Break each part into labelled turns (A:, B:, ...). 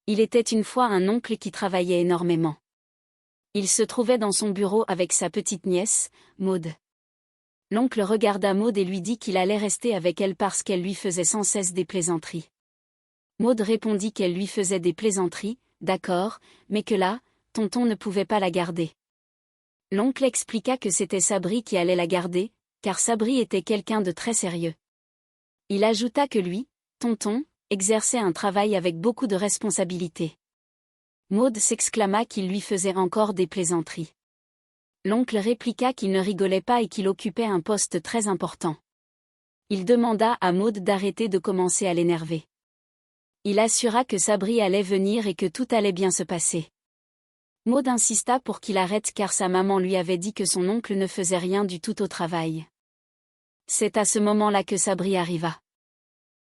A: Il était une fois un oncle qui travaillait énormément. Il se trouvait dans son bureau avec sa petite nièce, Maud. L'oncle regarda Maud et lui dit qu'il allait rester avec elle parce qu'elle lui faisait sans cesse des plaisanteries. Maud répondit qu'elle lui faisait des plaisanteries, d'accord, mais que là, tonton ne pouvait pas la garder. L'oncle expliqua que c'était Sabri qui allait la garder, car Sabri était quelqu'un de très sérieux. Il ajouta que lui, tonton, exerçait un travail avec beaucoup de responsabilités. Maud s'exclama qu'il lui faisait encore des plaisanteries. L'oncle répliqua qu'il ne rigolait pas et qu'il occupait un poste très important. Il demanda à Maud d'arrêter de commencer à l'énerver. Il assura que Sabri allait venir et que tout allait bien se passer. Maud insista pour qu'il arrête car sa maman lui avait dit que son oncle ne faisait rien du tout au travail. C'est à ce moment-là que Sabri arriva.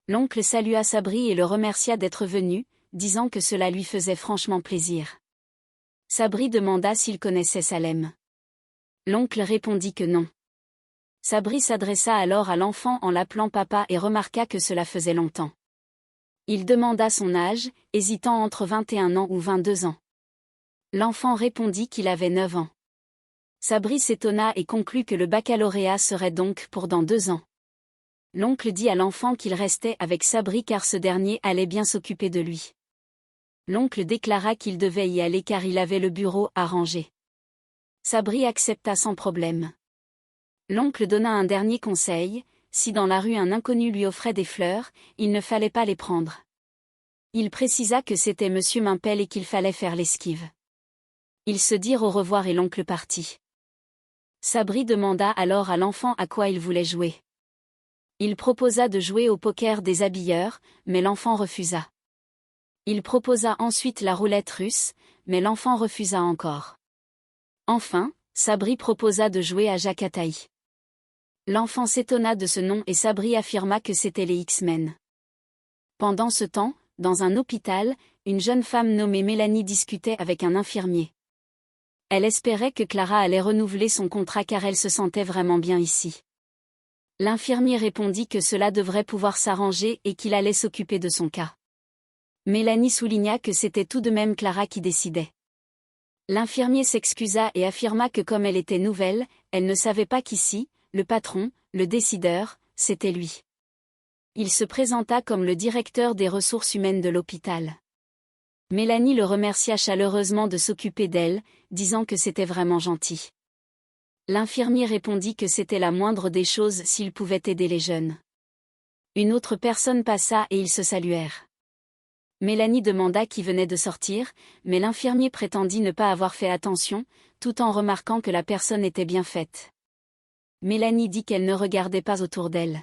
A: L'oncle salua Sabri et le remercia d'être venu, disant que cela lui faisait franchement plaisir. Sabri demanda s'il connaissait Salem. L'oncle répondit que non. Sabri s'adressa alors à l'enfant en l'appelant papa et remarqua que cela faisait longtemps. Il demanda son âge, hésitant entre 21 ans ou 22 ans. L'enfant répondit qu'il avait 9 ans. Sabri s'étonna et conclut que le baccalauréat serait donc pour dans 2 ans. L'oncle dit à l'enfant qu'il restait avec Sabri car ce dernier allait bien s'occuper de lui. L'oncle déclara qu'il devait y aller car il avait le bureau à ranger. Sabri accepta sans problème. L'oncle donna un dernier conseil, si dans la rue un inconnu lui offrait des fleurs, il ne fallait pas les prendre. Il précisa que c'était Monsieur Mimpel et qu'il fallait faire l'esquive. Ils se dirent au revoir et l'oncle partit. Sabri demanda alors à l'enfant à quoi il voulait jouer. Il proposa de jouer au poker des habilleurs, mais l'enfant refusa. Il proposa ensuite la roulette russe, mais l'enfant refusa encore. Enfin, Sabri proposa de jouer à Jacataï. L'enfant s'étonna de ce nom et Sabri affirma que c'était les X-Men. Pendant ce temps, dans un hôpital, une jeune femme nommée Mélanie discutait avec un infirmier. Elle espérait que Clara allait renouveler son contrat car elle se sentait vraiment bien ici. L'infirmier répondit que cela devrait pouvoir s'arranger et qu'il allait s'occuper de son cas. Mélanie souligna que c'était tout de même Clara qui décidait. L'infirmier s'excusa et affirma que comme elle était nouvelle, elle ne savait pas qu'ici, le patron, le décideur, c'était lui. Il se présenta comme le directeur des ressources humaines de l'hôpital. Mélanie le remercia chaleureusement de s'occuper d'elle, disant que c'était vraiment gentil. L'infirmier répondit que c'était la moindre des choses s'il pouvait aider les jeunes. Une autre personne passa et ils se saluèrent. Mélanie demanda qui venait de sortir, mais l'infirmier prétendit ne pas avoir fait attention, tout en remarquant que la personne était bien faite. Mélanie dit qu'elle ne regardait pas autour d'elle.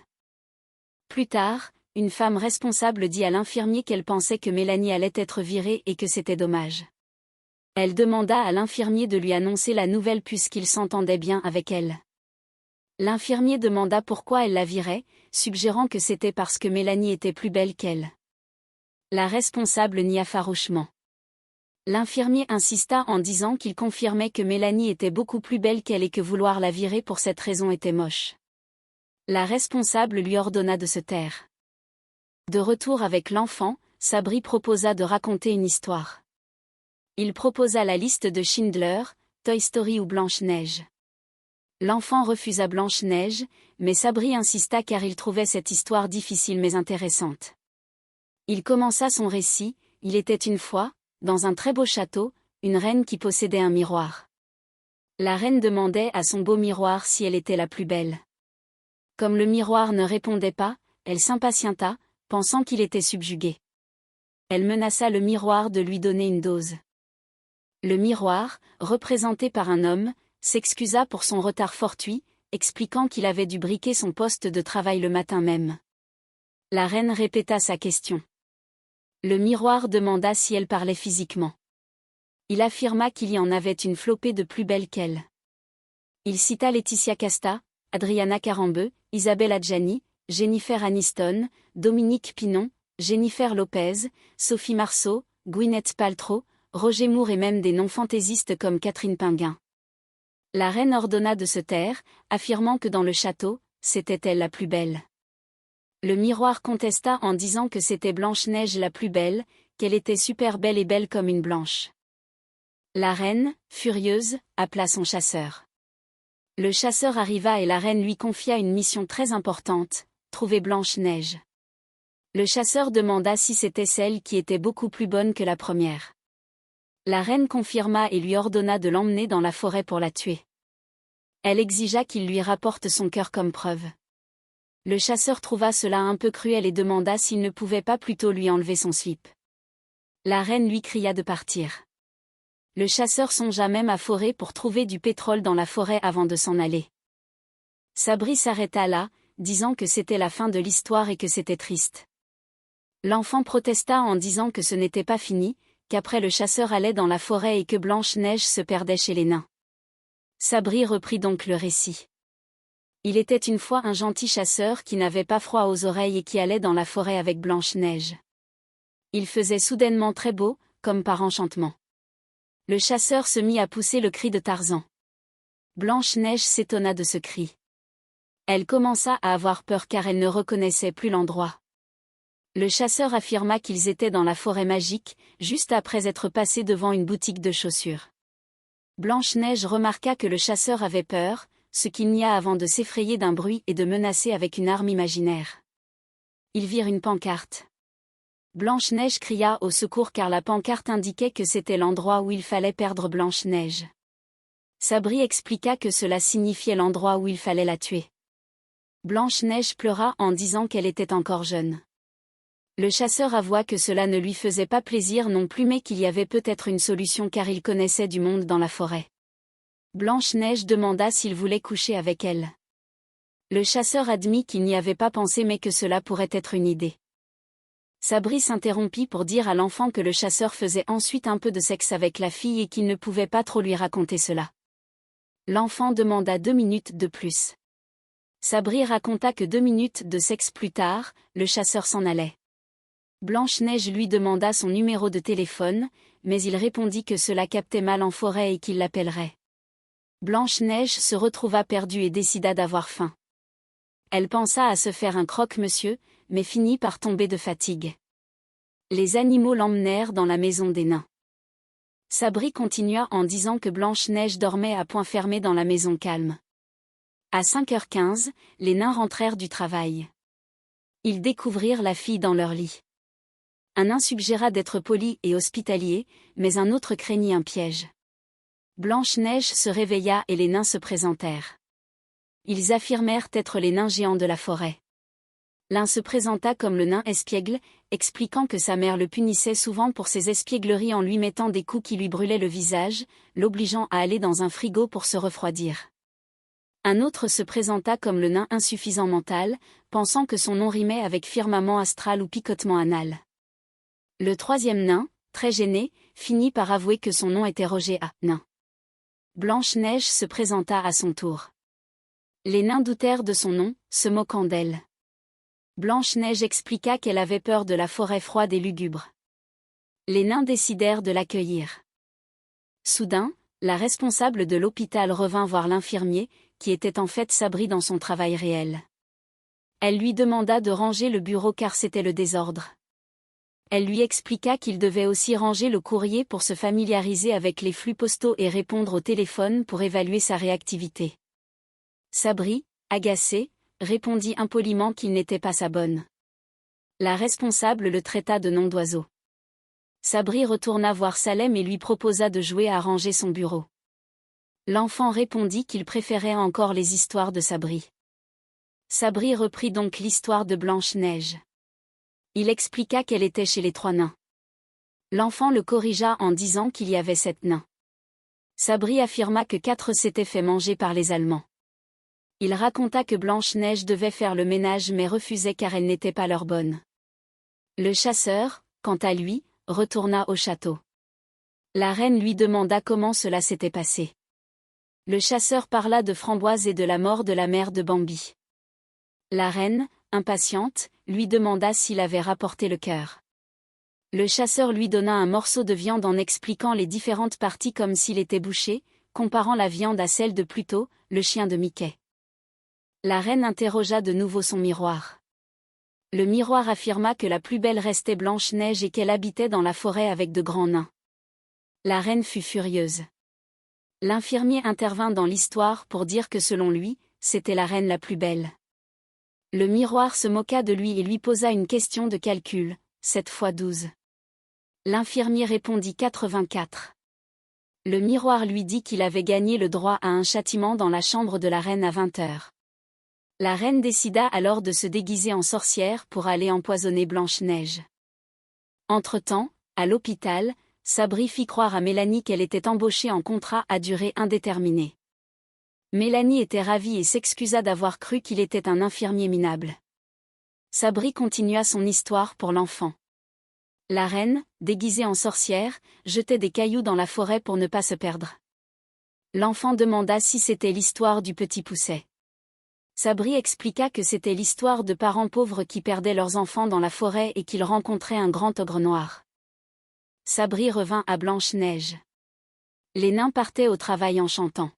A: Plus tard, une femme responsable dit à l'infirmier qu'elle pensait que Mélanie allait être virée et que c'était dommage. Elle demanda à l'infirmier de lui annoncer la nouvelle puisqu'il s'entendait bien avec elle. L'infirmier demanda pourquoi elle la virait, suggérant que c'était parce que Mélanie était plus belle qu'elle. La responsable nia farouchement. L'infirmier insista en disant qu'il confirmait que Mélanie était beaucoup plus belle qu'elle et que vouloir la virer pour cette raison était moche. La responsable lui ordonna de se taire. De retour avec l'enfant, Sabri proposa de raconter une histoire. Il proposa la liste de Schindler, Toy Story ou Blanche-Neige. L'enfant refusa Blanche-Neige, mais Sabri insista car il trouvait cette histoire difficile mais intéressante. Il commença son récit. Il était une fois, dans un très beau château, une reine qui possédait un miroir. La reine demandait à son beau miroir si elle était la plus belle. Comme le miroir ne répondait pas, elle s'impatienta, pensant qu'il était subjugué. Elle menaça le miroir de lui donner une dose. Le miroir, représenté par un homme, s'excusa pour son retard fortuit, expliquant qu'il avait dû briquer son poste de travail le matin même. La reine répéta sa question. Le miroir demanda si elle parlait physiquement. Il affirma qu'il y en avait une flopée de plus belles qu'elle. Il cita Laetitia Casta, Adriana Carambeu, Isabelle Adjani, Jennifer Aniston, Dominique Pinon, Jennifer Lopez, Sophie Marceau, Gwyneth Paltrow, Roger Moore et même des noms fantaisistes comme Catherine Pinguin. La reine ordonna de se taire, affirmant que dans le château, c'était elle la plus belle. Le miroir contesta en disant que c'était Blanche-Neige la plus belle, qu'elle était super belle et belle comme une blanche. La reine, furieuse, appela son chasseur. Le chasseur arriva et la reine lui confia une mission très importante, trouver Blanche-Neige. Le chasseur demanda si c'était celle qui était beaucoup plus bonne que la première. La reine confirma et lui ordonna de l'emmener dans la forêt pour la tuer. Elle exigea qu'il lui rapporte son cœur comme preuve. Le chasseur trouva cela un peu cruel et demanda s'il ne pouvait pas plutôt lui enlever son slip. La reine lui cria de partir. Le chasseur songea même à forer pour trouver du pétrole dans la forêt avant de s'en aller. Sabri s'arrêta là, disant que c'était la fin de l'histoire et que c'était triste. L'enfant protesta en disant que ce n'était pas fini, qu'après le chasseur allait dans la forêt et que Blanche-Neige se perdait chez les nains. Sabri reprit donc le récit. Il était une fois un gentil chasseur qui n'avait pas froid aux oreilles et qui allait dans la forêt avec Blanche-Neige. Il faisait soudainement très beau, comme par enchantement. Le chasseur se mit à pousser le cri de Tarzan. Blanche-Neige s'étonna de ce cri. Elle commença à avoir peur car elle ne reconnaissait plus l'endroit. Le chasseur affirma qu'ils étaient dans la forêt magique, juste après être passés devant une boutique de chaussures. Blanche-Neige remarqua que le chasseur avait peur, ce qu'il nia avant de s'effrayer d'un bruit et de menacer avec une arme imaginaire. Ils virent une pancarte. Blanche-Neige cria au secours car la pancarte indiquait que c'était l'endroit où il fallait perdre Blanche-Neige. Sabri expliqua que cela signifiait l'endroit où il fallait la tuer. Blanche-Neige pleura en disant qu'elle était encore jeune. Le chasseur avoua que cela ne lui faisait pas plaisir non plus mais qu'il y avait peut-être une solution car il connaissait du monde dans la forêt. Blanche-Neige demanda s'il voulait coucher avec elle. Le chasseur admit qu'il n'y avait pas pensé mais que cela pourrait être une idée. Sabri s'interrompit pour dire à l'enfant que le chasseur faisait ensuite un peu de sexe avec la fille et qu'il ne pouvait pas trop lui raconter cela. L'enfant demanda 2 minutes de plus. Sabri raconta que 2 minutes de sexe plus tard, le chasseur s'en allait. Blanche-Neige lui demanda son numéro de téléphone, mais il répondit que cela captait mal en forêt et qu'il l'appellerait. Blanche-Neige se retrouva perdue et décida d'avoir faim. Elle pensa à se faire un croque-monsieur, mais finit par tomber de fatigue. Les animaux l'emmenèrent dans la maison des nains. Sabri continua en disant que Blanche-Neige dormait à point fermé dans la maison calme. À 5h15, les nains rentrèrent du travail. Ils découvrirent la fille dans leur lit. Un nain suggéra d'être poli et hospitalier, mais un autre craignit un piège. Blanche-Neige se réveilla et les nains se présentèrent. Ils affirmèrent être les nains géants de la forêt. L'un se présenta comme le nain espiègle, expliquant que sa mère le punissait souvent pour ses espiègleries en lui mettant des coups qui lui brûlaient le visage, l'obligeant à aller dans un frigo pour se refroidir. Un autre se présenta comme le nain insuffisant mental, pensant que son nom rimait avec firmament astral ou picotement anal. Le troisième nain, très gêné, finit par avouer que son nom était Roger A. Nain. Blanche-Neige se présenta à son tour. Les nains doutèrent de son nom, se moquant d'elle. Blanche-Neige expliqua qu'elle avait peur de la forêt froide et lugubre. Les nains décidèrent de l'accueillir. Soudain, la responsable de l'hôpital revint voir l'infirmier, qui était en fait Sabri dans son travail réel. Elle lui demanda de ranger le bureau car c'était le désordre. Elle lui expliqua qu'il devait aussi ranger le courrier pour se familiariser avec les flux postaux et répondre au téléphone pour évaluer sa réactivité. Sabri, agacé, répondit impoliment qu'il n'était pas sa bonne. La responsable le traita de nom d'oiseau. Sabri retourna voir Salem et lui proposa de jouer à ranger son bureau. L'enfant répondit qu'il préférait encore les histoires de Sabri. Sabri reprit donc l'histoire de Blanche-Neige. Il expliqua qu'elle était chez les 3 nains. L'enfant le corrigea en disant qu'il y avait 7 nains. Sabri affirma que 4 s'étaient fait manger par les Allemands. Il raconta que Blanche-Neige devait faire le ménage mais refusait car elle n'était pas leur bonne. Le chasseur, quant à lui, retourna au château. La reine lui demanda comment cela s'était passé. Le chasseur parla de Framboise et de la mort de la mère de Bambi. La reine, impatiente, lui demanda s'il avait rapporté le cœur. Le chasseur lui donna un morceau de viande en expliquant les différentes parties comme s'il était bouché, comparant la viande à celle de Pluto, le chien de Mickey. La reine interrogea de nouveau son miroir. Le miroir affirma que la plus belle restait Blanche-Neige et qu'elle habitait dans la forêt avec de grands nains. La reine fut furieuse. L'infirmier intervint dans l'histoire pour dire que selon lui, c'était la reine la plus belle. Le miroir se moqua de lui et lui posa une question de calcul, 7 fois 12. L'infirmier répondit 84. Le miroir lui dit qu'il avait gagné le droit à un châtiment dans la chambre de la reine à 20 heures. La reine décida alors de se déguiser en sorcière pour aller empoisonner Blanche-Neige. Entre-temps, à l'hôpital, Sabri fit croire à Mélanie qu'elle était embauchée en contrat à durée indéterminée. Mélanie était ravie et s'excusa d'avoir cru qu'il était un infirmier minable. Sabri continua son histoire pour l'enfant. La reine, déguisée en sorcière, jetait des cailloux dans la forêt pour ne pas se perdre. L'enfant demanda si c'était l'histoire du petit Pousset. Sabri expliqua que c'était l'histoire de parents pauvres qui perdaient leurs enfants dans la forêt et qu'ils rencontraient un grand ogre noir. Sabri revint à Blanche-Neige. Les nains partaient au travail en chantant.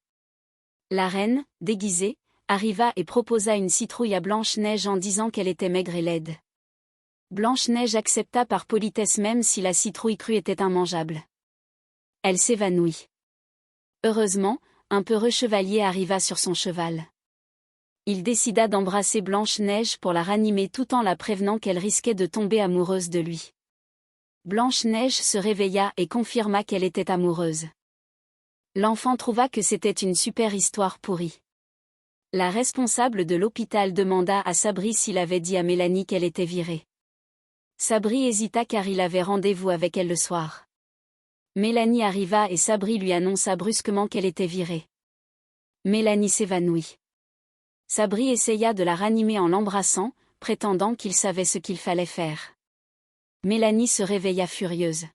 A: La reine, déguisée, arriva et proposa une citrouille à Blanche-Neige en disant qu'elle était maigre et laide. Blanche-Neige accepta par politesse même si la citrouille crue était immangeable. Elle s'évanouit. Heureusement, un peureux chevalier arriva sur son cheval. Il décida d'embrasser Blanche-Neige pour la ranimer tout en la prévenant qu'elle risquait de tomber amoureuse de lui. Blanche-Neige se réveilla et confirma qu'elle était amoureuse. L'enfant trouva que c'était une super histoire pourrie. La responsable de l'hôpital demanda à Sabri s'il avait dit à Mélanie qu'elle était virée. Sabri hésita car il avait rendez-vous avec elle le soir. Mélanie arriva et Sabri lui annonça brusquement qu'elle était virée. Mélanie s'évanouit. Sabri essaya de la ranimer en l'embrassant, prétendant qu'il savait ce qu'il fallait faire. Mélanie se réveilla furieuse.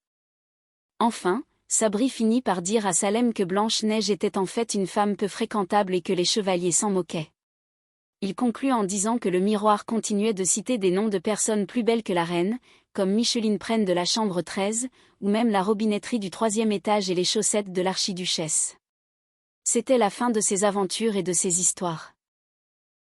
A: Enfin, Sabri finit par dire à Salem que Blanche-Neige était en fait une femme peu fréquentable et que les chevaliers s'en moquaient. Il conclut en disant que le miroir continuait de citer des noms de personnes plus belles que la reine, comme Micheline Prenne de la chambre 13, ou même la robinetterie du 3e étage et les chaussettes de l'archiduchesse. C'était la fin de ses aventures et de ses histoires.